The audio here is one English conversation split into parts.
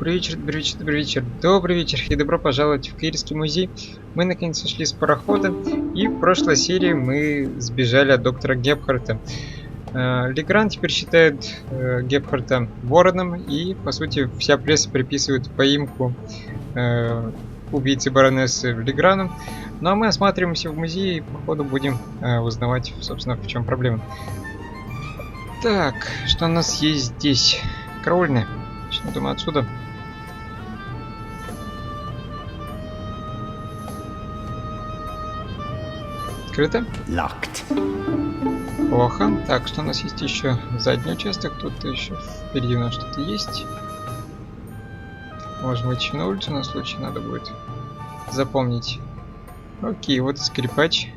Добрый вечер, добрый вечер, добрый вечер, добрый вечер и добро пожаловать в Каирский музей. Мы наконец сошли с парохода, и в прошлой серии мы сбежали от доктора Гепхарта. Легран теперь считает Гепхарта вороном, и по сути вся пресса приписывает поимку убийцы баронессы Леграну. Ну а мы осматриваемся в музее и по ходу будем узнавать, собственно, в чем проблема. Так, что у нас есть здесь? Караульная. Начну, думаю, отсюда. Открыто? Locked. Плохо. Так, что у нас есть еще? Задний участок. Тут еще впереди у нас что-то есть. Можем выйти на улицу, на случай надо будет запомнить. Окей, вот скрипач.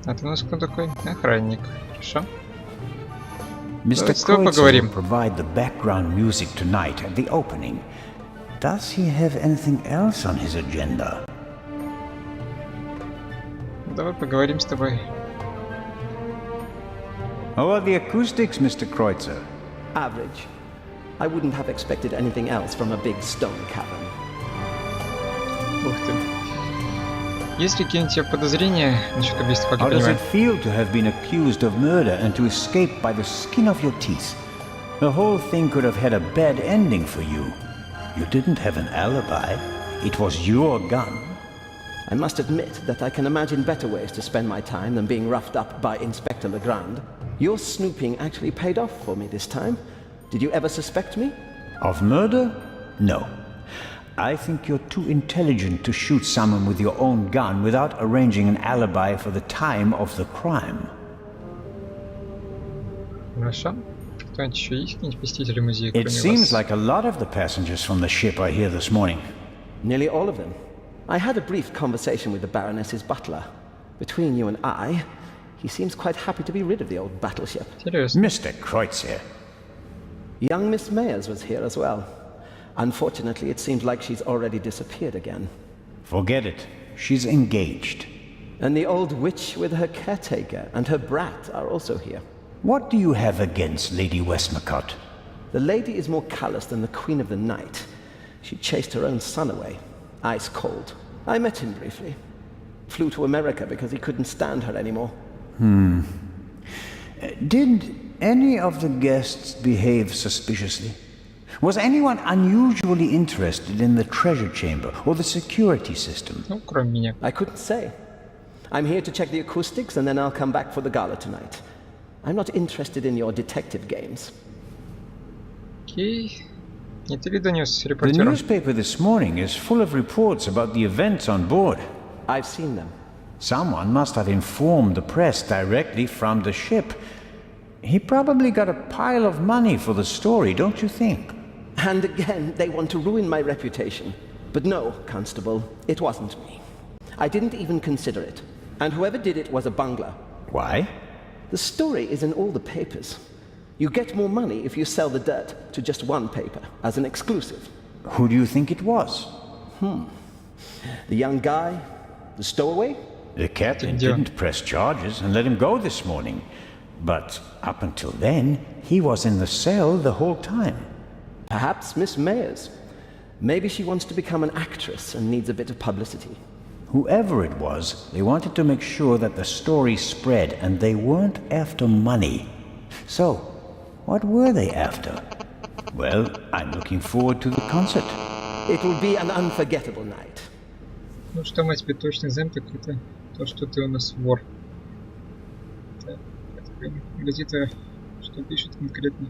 А ты у нас кто такой? Охранник. Хорошо. Mr. Давай поговорим. Kreutzer will provide the background music tonight at the opening. Does he have anything else on his agenda? Давай поговорим с тобой. How are the acoustics, Mr. Kreutzer? Average. I wouldn't have expected anything else from a big stone cavern. Ух ты. Есть ли какие-нибудь подозрения насчет убийства, как я How does понимаю? it feel to have been accused of murder and to escape by the skin of your teeth? The whole thing could have had a bad ending for you. You didn't have an alibi. It was your gun. I must admit that I can imagine better ways to spend my time than being roughed up by Inspector Legrand. Your snooping actually paid off for me this time. Did you ever suspect me? Of murder? No. I think you're too intelligent to shoot someone with your own gun without arranging an alibi for the time of the crime. Хорошо. Кто-нибудь еще есть? Какие-нибудь посетители музея, It кроме seems вас? like a lot of the passengers from the ship are here this morning. Nearly all of them. I had a brief conversation with the Baroness's butler. Between you and I, he seems quite happy to be rid of the old battleship. Интересно. Mr. Kreutzer. Young Miss Mayers was here as well. Unfortunately, it seems like she's already disappeared again. Forget it. She's engaged. And the old witch with her caretaker and her brat are also here. What do you have against Lady Westmacott? The lady is more callous than the Queen of the Night. She chased her own son away, ice cold. I met him briefly. Flew to America because he couldn't stand her anymore. Did any of the guests behave suspiciously? Was anyone unusually interested in the treasure chamber or the security system? Ну, кроме меня. I couldn't say. I'm here to check the acoustics and then I'll come back for the gala tonight. I'm not interested in your detective games. Окей. Не ты ли донес The репортерам? newspaper this morning is full of reports about the events on board. I've seen them. Someone must have informed the press directly from the ship. He probably got a pile of money for the story, don't you think? And again, they want to ruin my reputation. But no, Constable, it wasn't me. I didn't even consider it. And whoever did it was a bungler. Why? The story is in all the papers. You get more money if you sell the dirt to just one paper, as an exclusive. Who do you think it was? The young guy, the stowaway? The captain Yeah. didn't press charges and let him go this morning. But up until then, he was in the cell the whole time. Perhaps Miss Mayers. Maybe she wants to become an actress and needs a bit of publicity. Whoever it was, they wanted to make sure that the story spread, and they weren't after money. So, what were they after? Well, I'm looking forward to the concert. It will be an unforgettable night. Ну что мы тебе точно знаем, так это то, что ты у нас вор. Так, где-то что пишет конкретно.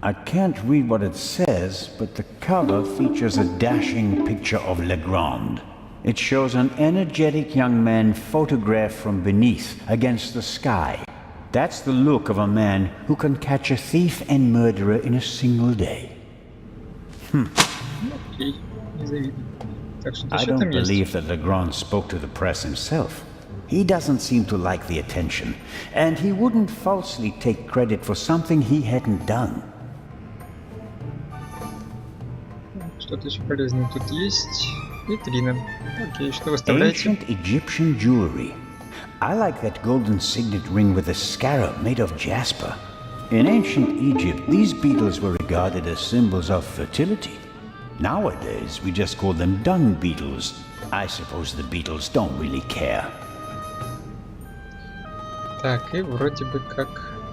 I can't read what it says, but the cover features a dashing picture of Legrand. It shows an energetic young man photographed from beneath, against the sky. That's the look of a man who can catch a thief and murderer in a single day. Окей, незавидно. Так что I что don't там есть? believe that Legrand spoke to the press himself. He doesn't seem to like the attention, and he wouldn't falsely take credit for something he hadn't done. Что-то еще полезное тут есть. Витрина. Окей, что выставляете? Ancient Egyptian jewelry. I like that golden signet ring with a scarab made of jasper. In ancient Egypt, these beetles were regarded as symbols of fertility. Nowadays, we just call them dung beetles. I suppose the beetles don't really care. Так, и вроде бы как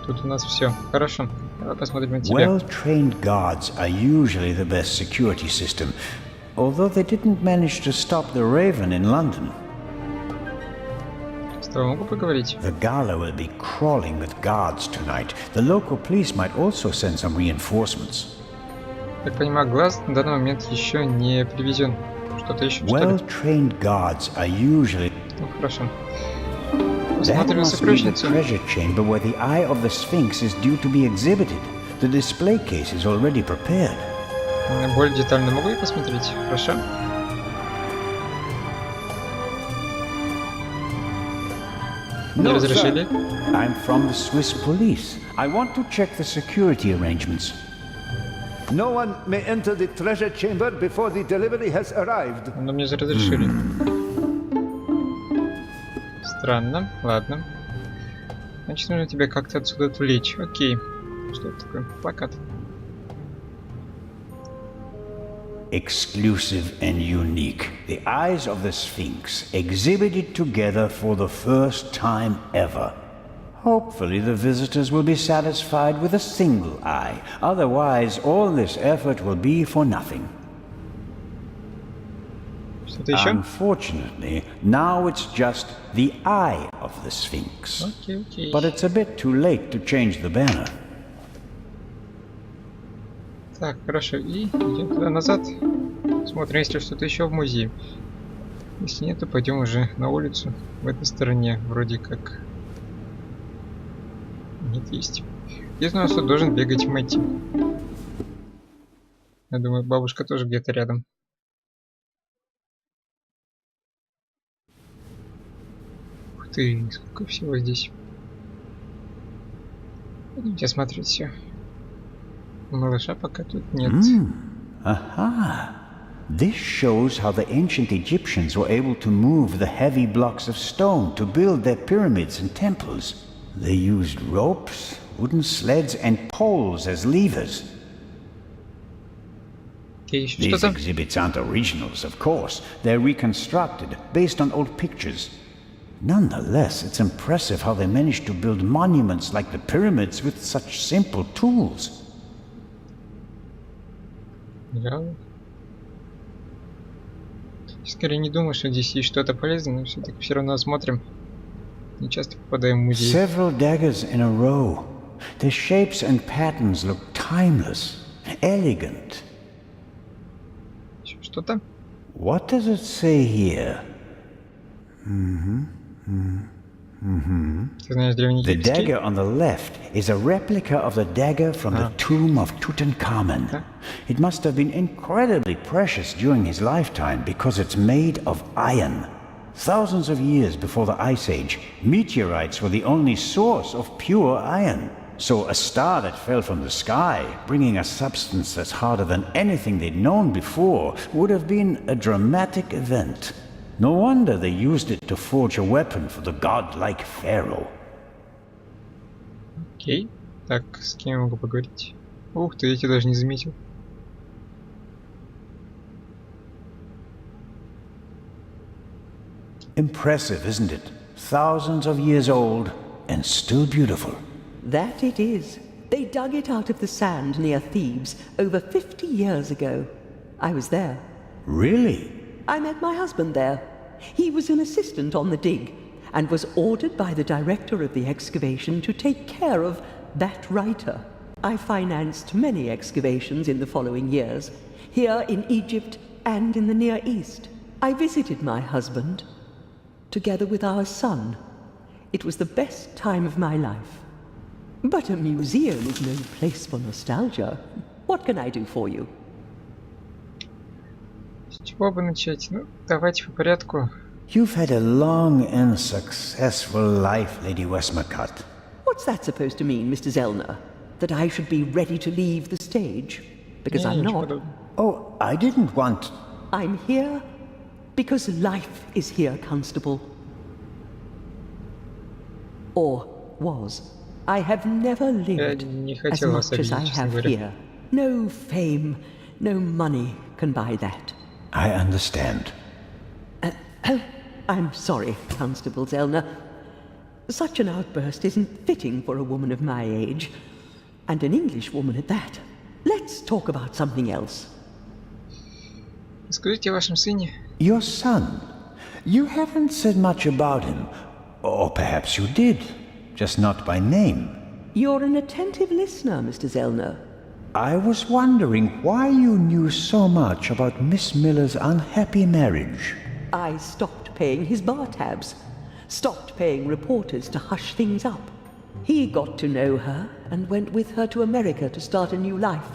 тут у нас все. Хорошо, давай посмотрим на тебя. Well-trained guards are usually the best security system, although they didn't manage to stop the Raven in London. С тобой могу поговорить? The gala will be crawling with guards tonight. The local police might also send some reinforcements. Так понимаю, глаз на данный момент еще не привезен. Что-то еще, что ли? Well-trained guards are usually... Ну, хорошо. That Посмотрим на must be the сокровищницу. treasure chamber where the eye of the Sphinx is due to be exhibited. The display case is already prepared. Более детально могу я посмотреть? Хорошо. Не No, разрешили? sir. I'm from the Swiss police. I want to check the security arrangements. No one may enter the treasure chamber before the delivery has arrived. Но мне же разрешили. Странно. Ладно. Значит, нужно тебя как-то отсюда отвлечь. Окей. Что это такое? Плакат. Exclusive and unique. The eyes of the Sphinx exhibited together for the first time ever. Hopefully the visitors will be satisfied with a single eye. Otherwise, all this effort will be for nothing. Что-то еще? Unfortunately, now it's just the eye of the Sphinx. Окей, окей. But it's a bit too late to change the banner. Так, хорошо. И идем туда назад. Смотрим, есть ли что-то еще в музее. Если нет, то пойдем уже на улицу. В этой стороне вроде как... Нет, есть. Здесь у нас тут должен бегать Мэтти. Я думаю, бабушка тоже где-то рядом. Ух ты, сколько всего здесь. Пойдемте осмотреть все. Малыша пока тут нет. Aha! This shows how the ancient Egyptians were able to move the heavy blocks of stone to build their pyramids and temples. They used ropes, wooden sleds, and poles as levers. Окей, еще These что-то? exhibits aren't originals, of course. They're reconstructed, based on old pictures. Nonetheless, it's impressive how they managed to build monuments like the pyramids with such simple tools. Я скорее не думаю, что здесь есть что-то полезное, но все-таки все равно осмотрим. Не часто попадаем в музей. Several daggers in a row. Their shapes and patterns look timeless, elegant. Еще что-то? What does it say here? Ты знаешь The древнеегипетский? dagger on the left is a replica of the dagger from the tomb of Tutankhamun. It must have been incredibly precious during his lifetime because it's made of iron. Thousands of years before the Ice Age, meteorites were the only source of pure iron. So a star that fell from the sky, bringing a substance that's harder than anything they'd known before, would have been a dramatic event. No wonder they used it to forge a weapon for the godlike pharaoh. Окей. Так, с кем я могу поговорить? Ух ты, я тебя даже не заметил. Impressive, isn't it? Thousands of years old and still beautiful. That it is. They dug it out of the sand near Thebes over 50 years ago. I was there. Really? I met my husband there. He was an assistant on the dig and was ordered by the director of the excavation to take care of that writer. I financed many excavations in the following years, here in Egypt and in the Near East. I visited my husband, together with our son. It was the best time of my life. But a museum is no place for nostalgia. What can I do for you? С чего бы начать? Ну, давайте по порядку. You've had a long and successful life, Lady Westmacott. What's that supposed to mean, Mr. Zellner? That I should be ready to leave the stage? Because I'm ничего not. подобного. Oh, I didn't want... I'm here because life is here, Constable. Or was. I have never Я lived не as хотел вас much as I обидеть, честно have говоря. here. No fame, no money can buy that. I understand. I'm sorry, Constable Zellner. Such an outburst isn't fitting for a woman of my age. And an English woman at that. Let's talk about something else. Скажите о вашем сыне. Your son. You haven't said much about him. Or perhaps you did. Just not by name. You're an attentive listener, Mr. Zellner. I was wondering why you knew so much about Miss Miller's unhappy marriage. I stopped paying his bar tabs. Stopped paying reporters to hush things up. He got to know her and went with her to America to start a new life.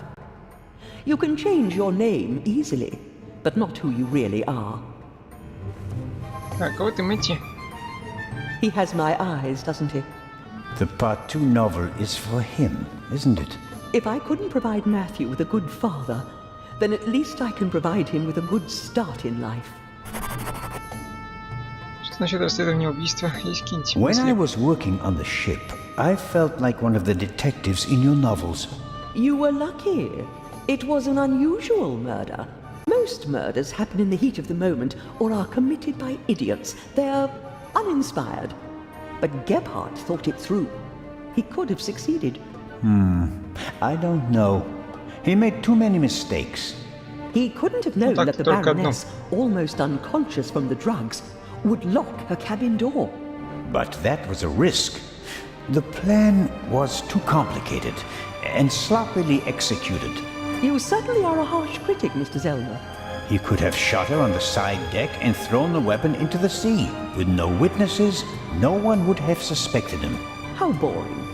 You can change your name easily, but not who you really are. Так, вот и Мэтти. He has my eyes, doesn't he? The Part 2 novel is for him, isn't it? If I couldn't provide Matthew with a good father, then at least I can provide him with a good start in life. Что насчет расследования убийства? Есть какие-нибудь When I мысли? was working on the ship, I felt like one of the detectives in your novels. You were lucky. It was an unusual murder. Most murders happen in the heat of the moment or are committed by idiots. They're uninspired. But Gebhardt thought it through. He could have succeeded. I don't know. He made too many mistakes. He couldn't have known так that the только одно. Baroness, almost unconscious from the drugs, would lock her cabin door. But that was a risk. The plan was too complicated and sloppily executed. You certainly are a harsh critic, Mr. Zellner. He could have shot her on the side deck and thrown the weapon into the sea. With no witnesses, no one would have suspected him. How boring.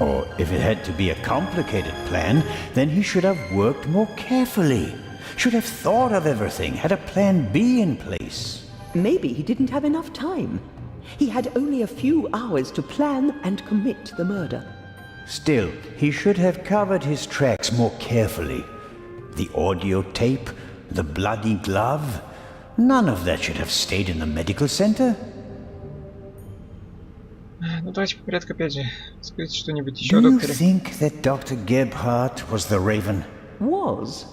Or if it had to be a complicated plan, then he should have worked more carefully. Should have thought of everything, had a plan B in place. Maybe he didn't have enough time. He had only a few hours to plan and commit the murder. Still, he should have covered his tracks more carefully. The audio tape, the bloody glove, none of that should have stayed in the medical center. Ну давайте по порядку опять же. Скажите что-нибудь еще Do о you докторе. think that Dr. Gebhardt was the Raven? Was?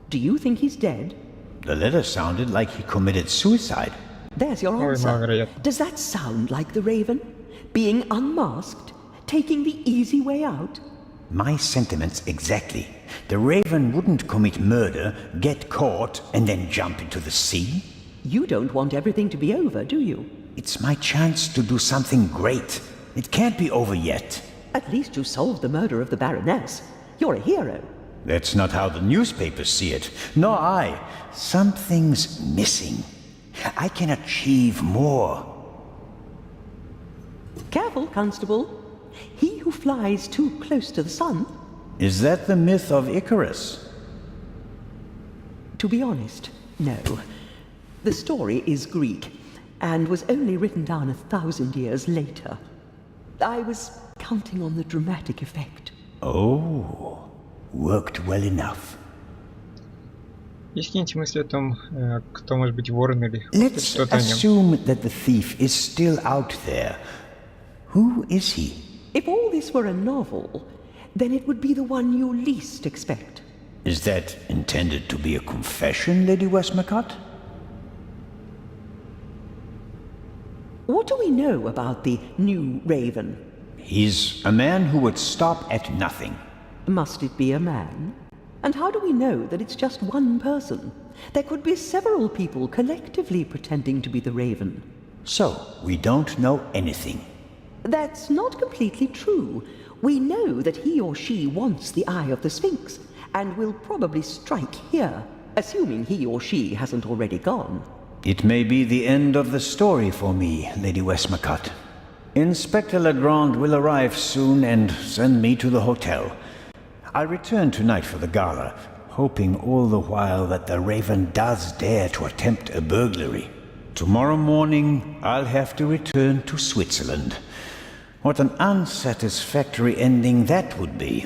Do you think he's dead? The letter sounded like he committed suicide. There's your Ой, answer. маловероятно. Does that sound like the Raven? Being unmasked? Taking the easy way out? My sentiments exactly. The Raven wouldn't commit murder, get caught, and then jump into the sea. You don't want everything to be over, do you? It's my chance to do something great. It can't be over yet. At least you solved the murder of the Baroness. You're a hero. That's not how the newspapers see it. Nor I. Something's missing. I can achieve more. Careful, Constable. He who flies too close to the sun. Is that the myth of Icarus? To be honest, no. The story is Greek and was only written down 1,000 years later. I was counting on the dramatic effect. Oh, worked well enough. Есть какие-нибудь мысли о том, кто может быть Ворон или Let's что-то о нем? assume that the thief is still out there. Who is he? If all this were a novel, then it would be the one you least expect. Is that intended to be a confession, Lady Westmacott? What do we know about the new Raven? He's a man who would stop at nothing. Must it be a man? And how do we know that it's just one person? There could be several people collectively pretending to be the Raven. So, we don't know anything. That's not completely true. We know that he or she wants the eye of the Sphinx, and will probably strike here, assuming he or she hasn't already gone. It may be the end of the story for me, Lady Westmacott. Inspector Legrand will arrive soon and send me to the hotel. I'll return tonight for the gala, hoping all the while that the Raven does dare to attempt a burglary. Tomorrow morning, I'll have to return to Switzerland. What an unsatisfactory ending that would be.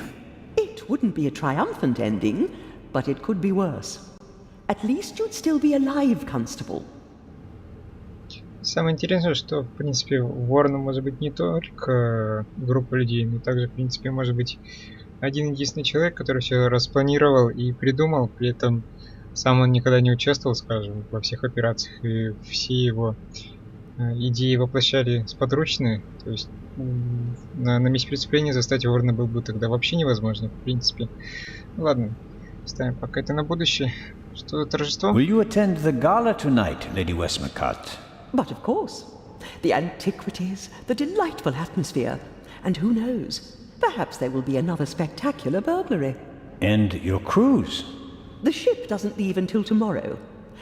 It wouldn't be a triumphant ending, but it could be worse. At least you'd still be alive, Constable. Самое интересное, что, в принципе, Вороном может быть не только группа людей, но также, в принципе, может быть один единственный человек, который все распланировал и придумал, при этом сам он никогда не участвовал, скажем, во всех операциях, и все его идеи воплощали сподручные, то есть на месте преступления застать Ворона было бы тогда вообще невозможно, в принципе. Ну, ладно, ставим пока это на будущее. Что за торжество? Will you attend the gala tonight, Lady Westmacott? But of course, the antiquities, the delightful atmosphere, and who knows, perhaps there will be another spectacular burglary. And your cruise? The ship doesn't leave until tomorrow,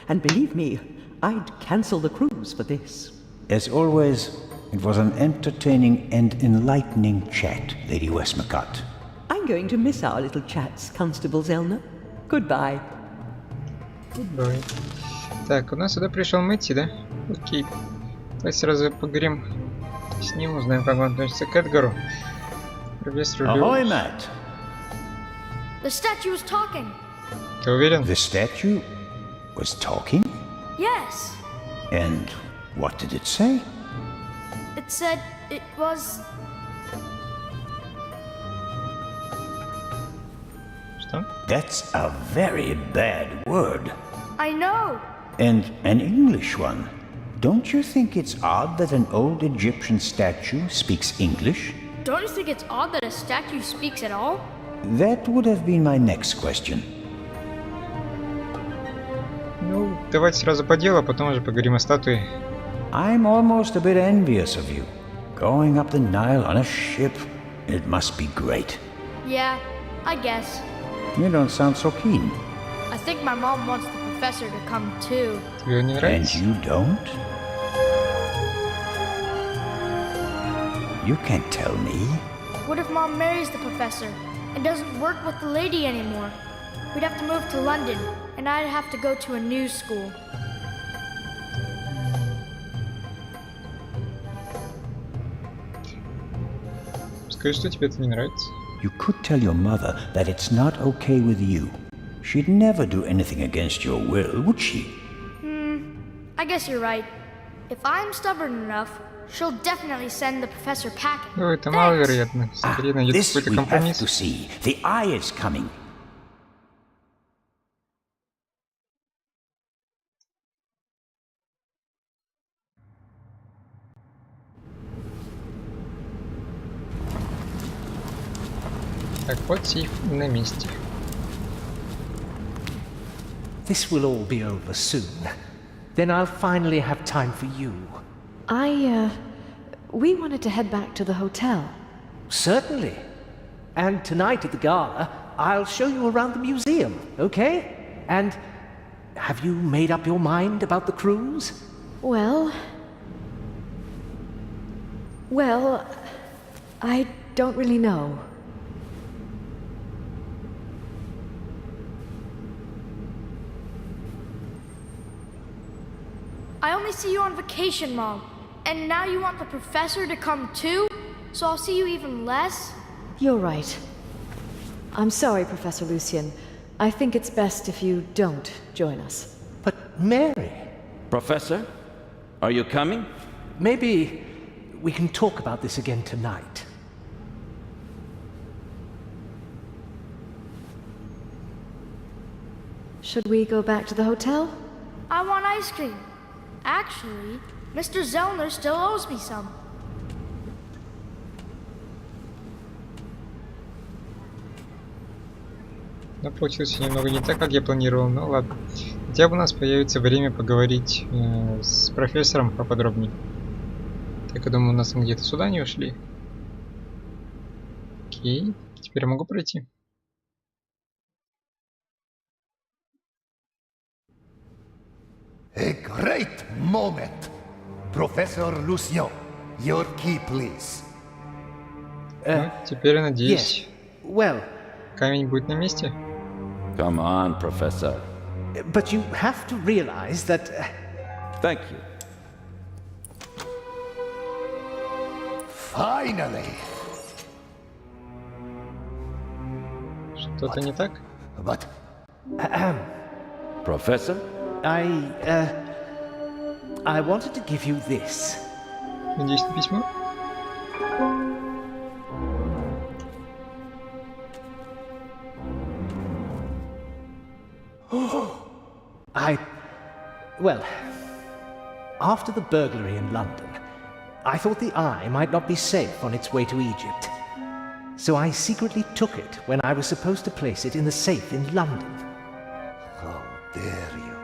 and believe me, I'd cancel the cruise for this. As always, it was an entertaining and enlightening chat, Lady Westmacott. I'm going to miss our little chats, Constable Zellner. Goodbye. Goodbye. Так, у нас сюда пришел Мэтти, да? Окей. Давай сразу поговорим с ним, узнаем, как он относится к Эдгару. Приветствую, Ahoy, Лёш. Matt! The statue was talking. Ты уверен? The statue was talking? Yes. And what did it say? It said it was... Что? That's a very bad word. I know. And an English one. Don't you think it's odd that an old Egyptian statue speaks English? Don't you think it's odd that a statue speaks at all? That would have been my next question. Ну, давайте сразу по делу, а потом уже поговорим о статуе. I'm almost a bit envious of you. Going up the Nile on a ship. It must be great. Yeah, I guess. You don't sound so keen. I think my mom wants the professor to come too. Тебе не And нравится? you don't? You can't tell me. What if mom marries the professor and doesn't work with the lady anymore? We'd have to move to London, and I'd have to go to a new school. Скажи, что тебе это не нравится? You could tell your mother that it's not okay with you. She'd never do anything against your will, would she? I guess you're right. If I'm stubborn enough, she'll definitely send the professor packing. Ну, это Thanks. маловероятно. Скорее найдет This какой-то we have компромисс. to see. The eye is coming. Так, вот сейф на месте. This will all be over soon. Then I'll finally have time for you. We wanted to head back to the hotel. Certainly. And tonight at the gala, I'll show you around the museum, okay? And have you made up your mind about the cruise? Well, I don't really know. I only see you on vacation, Mom. And now you want the professor to come too? So I'll see you even less? You're right. I'm sorry, Professor Lucien. I think it's best if you don't join us. But Mary, Professor, are you coming? maybe we can talk about this again tonight. Should we go back to the hotel? I want ice cream. Actually, Mr. Zellner still owes me some. Но получилось немного не так, как я планировал, но ладно. Хотя бы у нас появится время поговорить с профессором поподробнее. Так, я думаю, у нас где-то сюда не ушли. Окей, теперь я могу пройти. A great moment. Professor Lucien, your key, please. Ну, теперь, я надеюсь, Well, камень будет на месте. Come on, Professor. but you have to realize that... Thank you. Finally. Что-то не так? But Professor? I wanted to give you this. Надеюсь, на письмо. Well, after the burglary in London, I thought the eye might not be safe on its way to Egypt. So I secretly took it when I was supposed to place it in the safe in London. How dare you?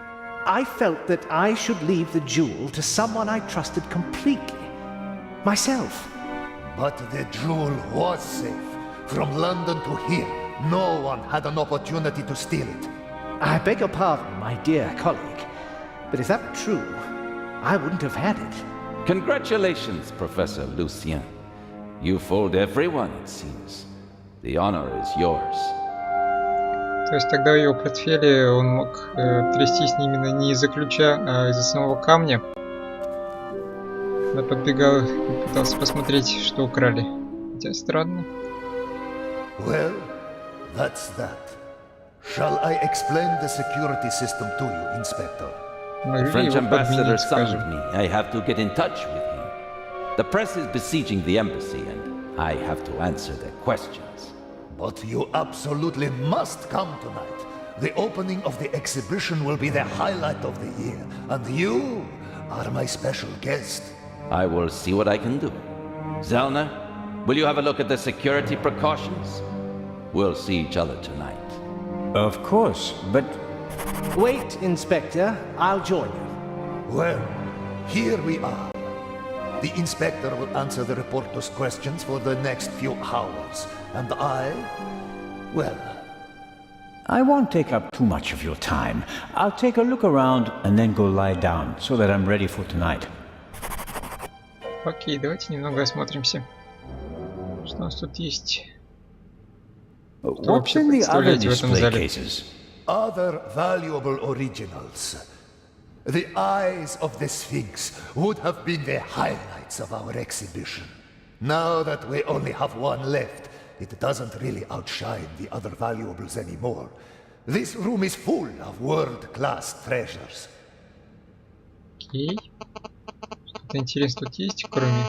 I felt that I should leave the jewel to someone I trusted completely. Myself. But the jewel was safe. From London to here, no one had an opportunity to steal it. I beg your pardon, my dear colleague. But if that were true, I wouldn't have had it. Congratulations, Professor Lucien. You fooled everyone, it seems. The honor is yours. То есть тогда в его портфеле он мог трястись именно не из-за ключа, а из-за самого камня. Я подбегал и пытался посмотреть, что украли. Хотя странно. Well, that's that. Shall I explain the security system to you, Inspector? The French ambassador summoned me. I have to get in touch with him. The press is besieging the embassy, and I have to answer their questions. But you absolutely must come tonight. The opening of the exhibition will be the highlight of the year, and you are my special guest. I will see what I can do. Zellner, will you have a look at the security precautions? We'll see each other tonight. Of course, but Wait, Inspector. I'll join you. Well, here we are. The inspector will answer the reporter's questions for the next few hours. And well... I won't take up too much of your time. I'll take a look around and then go lie down so that I'm ready for tonight. Окей, давайте немного осмотримся. Что у нас тут есть? Что What's вообще in the other представляете в этом display зале? cases? Other valuable originals. The eyes of the Sphinx would have been the highlights of our exhibition. Now that we only have one left, it doesn't really outshine the other valuables anymore. This room is full of world-class treasures. Окей. Что-то интересное тут есть, кроме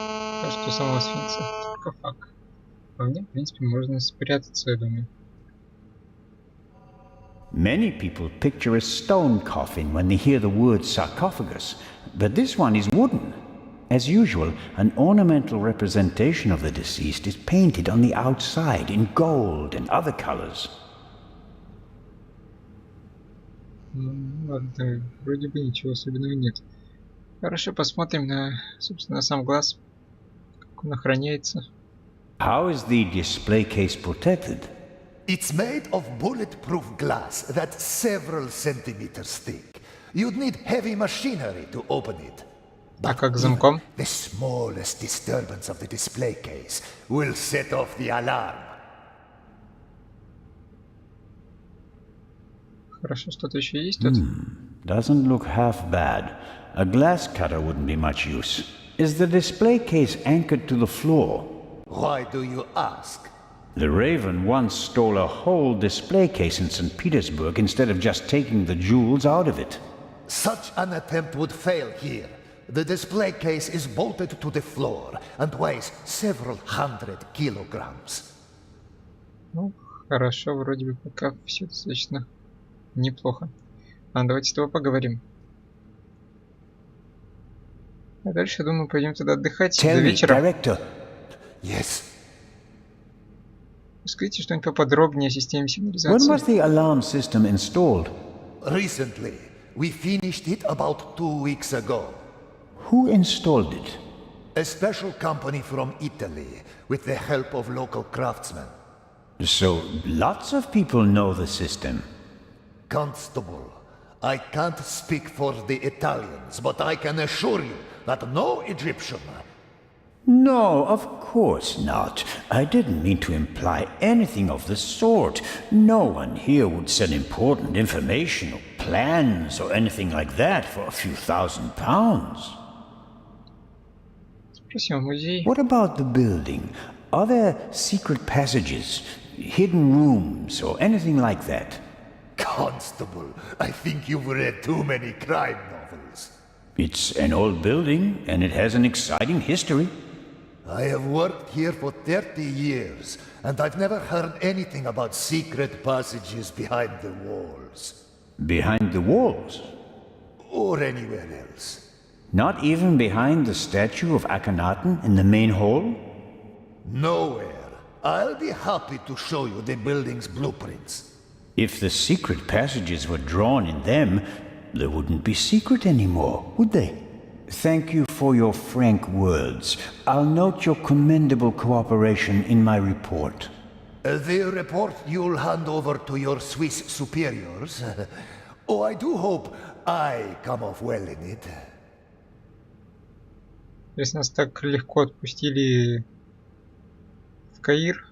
что самого сфинкса. Саркофаг. Вполне, в принципе, можно спрятаться, я думаю. Many people picture a stone coffin when they hear the word sarcophagus, but this one is wooden. As usual, an ornamental representation of the deceased is painted on the outside in gold and other colors. Ладно, вроде бы ничего особенного нет. Хорошо, посмотрим на, собственно, на сам глаз. Как он охраняется. How is the display case protected? It's made of bulletproof glass that's several centimeters thick. You'd need heavy machinery to open it. А как с замком? The smallest disturbance of the display case will set off the alarm. Хорошо, что-то еще есть тут? Doesn't look half bad. A glass cutter wouldn't be much use. Is the display case anchored to the floor? Why do you ask? The Raven once stole a whole display case in St. Petersburg instead of just taking the jewels out of it. Such an attempt would fail here. The display case is bolted to the floor and weighs several hundred kilograms. Ну, хорошо, вроде бы пока все достаточно неплохо. А давайте с тобой поговорим. А дальше, думаю, пойдем туда отдыхать до вечера. Director. Yes. Скажите что-нибудь поподробнее о системе When was сигнализации. the alarm system installed? Recently, we finished it about 2 weeks ago. Who installed it? A special company from Italy, with the help of local craftsmen. So, lots of people know the system. Constable, I can't speak for the Italians, but I can assure you that no Egyptian... No, of course not. I didn't mean to imply anything of the sort. No one here would sell important information or plans or anything like that for a few £1,000. Спросим о музее. What about the building? Are there secret passages, hidden rooms, or anything like that? Constable, I think you've read too many crime novels. It's an old building, and it has an exciting history. I have worked here for 30 years, and I've never heard anything about secret passages behind the walls. Behind the walls? Or anywhere else. Not even behind the statue of Akhenaten in the main hall? Nowhere. I'll be happy to show you the building's blueprints. If the secret passages were drawn in them, they wouldn't be secret anymore, would they? Thank you for your frank words. I'll note your commendable cooperation in my report. The report you'll hand over to your Swiss superiors. Oh, I do hope I come off well in it. Если нас так легко отпустили в Каир.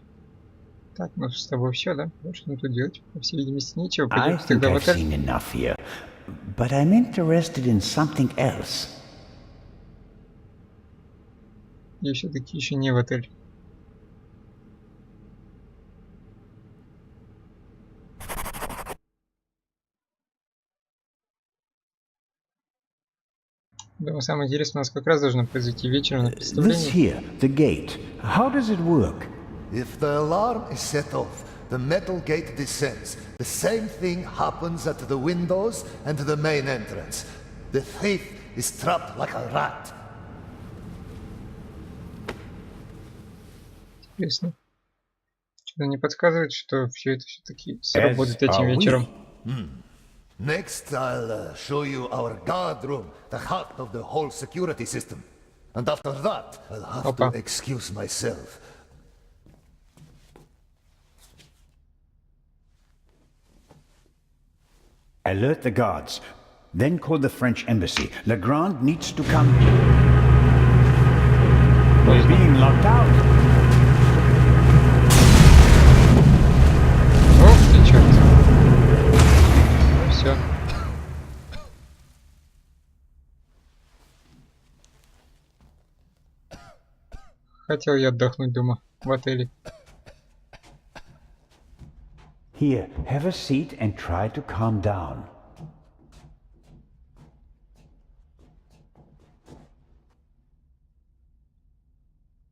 Так, ну с тобой все, да? Больше нам тут делать, по всей видимости, нечего. I Пойдем think тогда в I've отель. seen enough here, but I'm interested in something else. Я все-таки еще не в отель. Думаю, самое интересное у нас как раз должно произойти вечером на This представлении. here, the gate. How does it work? If the alarm is set off, the metal gate descends. The same thing happens at the windows and the main entrance. The thief is trapped like a rat. Интересно. Что-то не подсказывает, что все это все-таки сработает этим are we. вечером. Next, I'll show you our guard room, the heart of the whole security system. And after that, I'll have to excuse myself. Alert the guards. Then call the French embassy. Legrand needs to come. We're being locked out. Ох ты черт. Ну все. Хотел я отдохнуть дома, в отеле. Here, have a seat and try to calm down.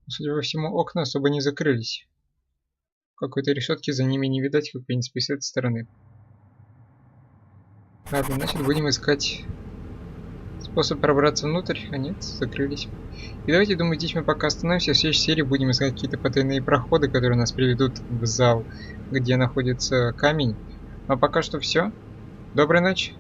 Судя по всему, окна особо не закрылись. Какой-то решетки за ними не видать, как в принципе с этой стороны. Ладно, значит будем искать способ пробраться внутрь. А нет, закрылись. И давайте, думаю, здесь мы пока остановимся. В следующей серии будем искать какие-то потайные проходы, которые нас приведут в зал, где находится камень. А пока что все. Доброй ночи.